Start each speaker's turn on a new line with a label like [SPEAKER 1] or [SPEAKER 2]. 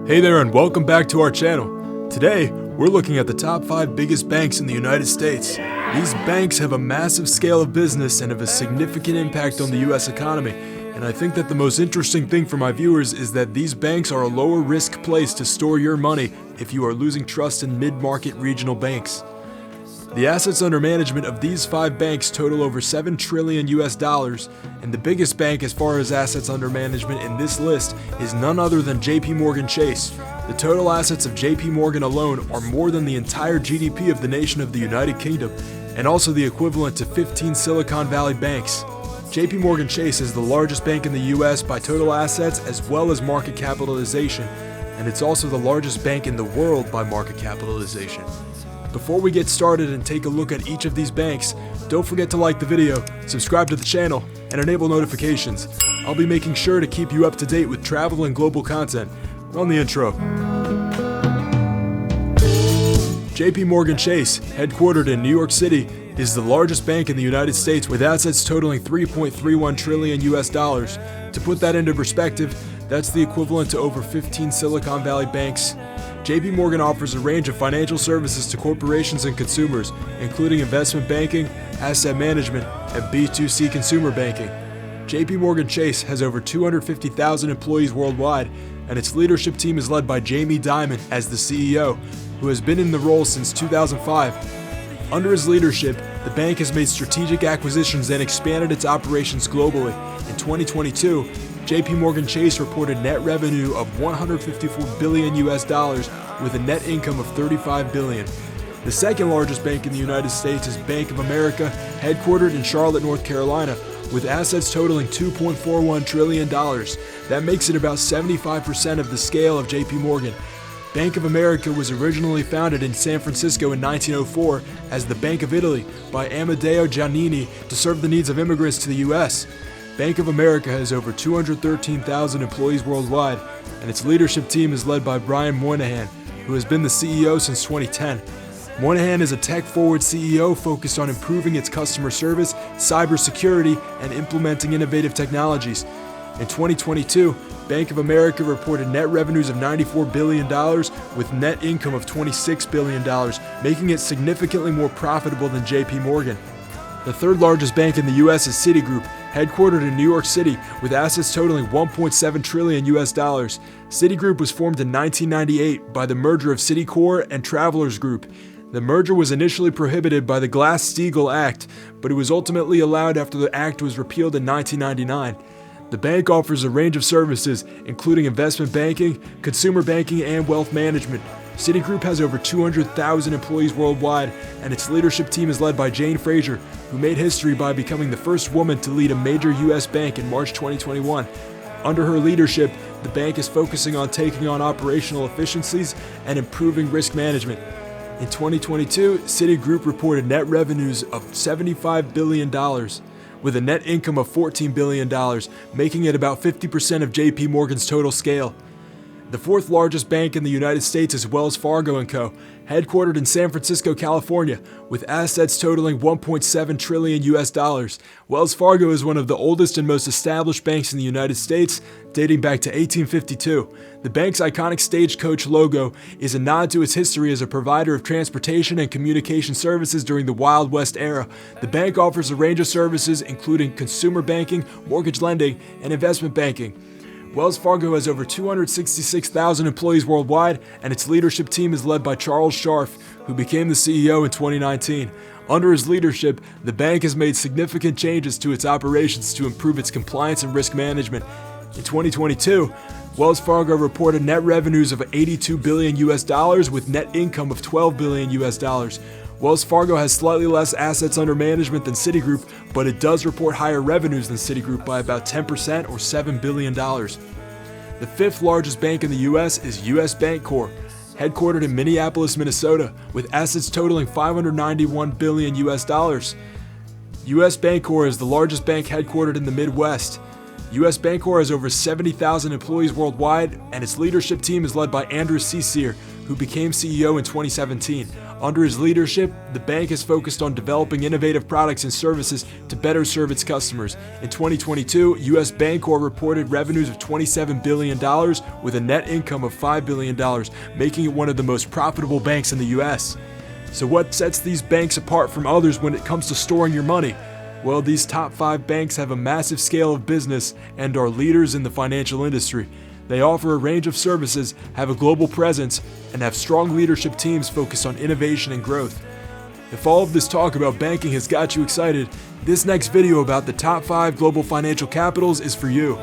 [SPEAKER 1] Hey there and welcome back to our channel. Today, we're looking at the top 5 biggest banks in the United States. These banks have a massive scale of business and have a significant impact on the US economy. And I think that the most interesting thing for my viewers is that these banks are a lower risk place to store your money if you are losing trust in mid-market regional banks. The assets under management of these 5 banks total over $7 trillion US, and the biggest bank as far as assets under management in this list is none other than JPMorgan Chase. The total assets of JPMorgan alone are more than the entire GDP of the nation of the United Kingdom, and also the equivalent to 15 Silicon Valley banks. JPMorgan Chase is the largest bank in the US by total assets as well as market capitalization, and it's also the largest bank in the world by market capitalization. Before we get started and take a look at each of these banks, don't forget to like the video, subscribe to the channel, and enable notifications. I'll be making sure to keep you up to date with travel and global content. On the intro. JPMorgan Chase, headquartered in New York City, is the largest bank in the United States with assets totaling $3.31 trillion US. To put that into perspective, that's the equivalent to over 15 Silicon Valley banks. JPMorgan offers a range of financial services to corporations and consumers, including investment banking, asset management, and B2C consumer banking. JPMorgan Chase has over 250,000 employees worldwide, and its leadership team is led by Jamie Dimon as the CEO, who has been in the role since 2005. Under his leadership, the bank has made strategic acquisitions and expanded its operations globally. In 2022, JPMorgan Chase reported net revenue of $154 billion US with a net income of $35 billion. The second largest bank in the United States is Bank of America, headquartered in Charlotte, North Carolina, with assets totaling $2.41 trillion. That makes it about 75% of the scale of JPMorgan. Bank of America was originally founded in San Francisco in 1904 as the Bank of Italy by Amedeo Giannini to serve the needs of immigrants to the US. Bank of America has over 213,000 employees worldwide, and its leadership team is led by Brian Moynihan, who has been the CEO since 2010. Moynihan is a tech-forward CEO focused on improving its customer service, cybersecurity, and implementing innovative technologies. In 2022, Bank of America reported net revenues of $94 billion with net income of $26 billion, making it significantly more profitable than JPMorgan. The third largest bank in the US is Citigroup, headquartered in New York City with assets totaling $1.7 trillion US. Citigroup was formed in 1998 by the merger of Citicorp and Travelers Group. The merger was initially prohibited by the Glass-Steagall Act, but it was ultimately allowed after the act was repealed in 1999. The bank offers a range of services, including investment banking, consumer banking, and wealth management. Citigroup has over 200,000 employees worldwide, and its leadership team is led by Jane Fraser, who made history by becoming the first woman to lead a major U.S. bank in March 2021. Under her leadership, the bank is focusing on taking on operational efficiencies and improving risk management. In 2022, Citigroup reported net revenues of $75 billion, with a net income of $14 billion, making it about 50% of JPMorgan's total scale. The fourth largest bank in the United States is Wells Fargo & Co., headquartered in San Francisco, California, with assets totaling $1.7 trillion US. Wells Fargo is one of the oldest and most established banks in the United States, dating back to 1852. The bank's iconic stagecoach logo is a nod to its history as a provider of transportation and communication services during the Wild West era. The bank offers a range of services including consumer banking, mortgage lending, and investment banking. Wells Fargo has over 266,000 employees worldwide, and its leadership team is led by Charles Scharf, who became the CEO in 2019. Under his leadership, the bank has made significant changes to its operations to improve its compliance and risk management. In 2022, Wells Fargo reported net revenues of $82 billion US with net income of $12 billion US. Wells Fargo has slightly less assets under management than Citigroup, but it does report higher revenues than Citigroup by about 10% or $7 billion. The fifth largest bank in the US is US Bancorp, headquartered in Minneapolis, Minnesota, with assets totaling $591 billion US. US Bancorp is the largest bank headquartered in the Midwest. U.S. Bancorp has over 70,000 employees worldwide, and its leadership team is led by Andrew Cecere, who became CEO in 2017. Under his leadership, the bank is focused on developing innovative products and services to better serve its customers. In 2022, U.S. Bancorp reported revenues of $27 billion with a net income of $5 billion, making it one of the most profitable banks in the U.S. So what sets these banks apart from others when it comes to storing your money? Well, these top 5 banks have a massive scale of business and are leaders in the financial industry. They offer a range of services, have a global presence, and have strong leadership teams focused on innovation and growth. If all of this talk about banking has got you excited, this next video about the top 5 global financial capitals is for you.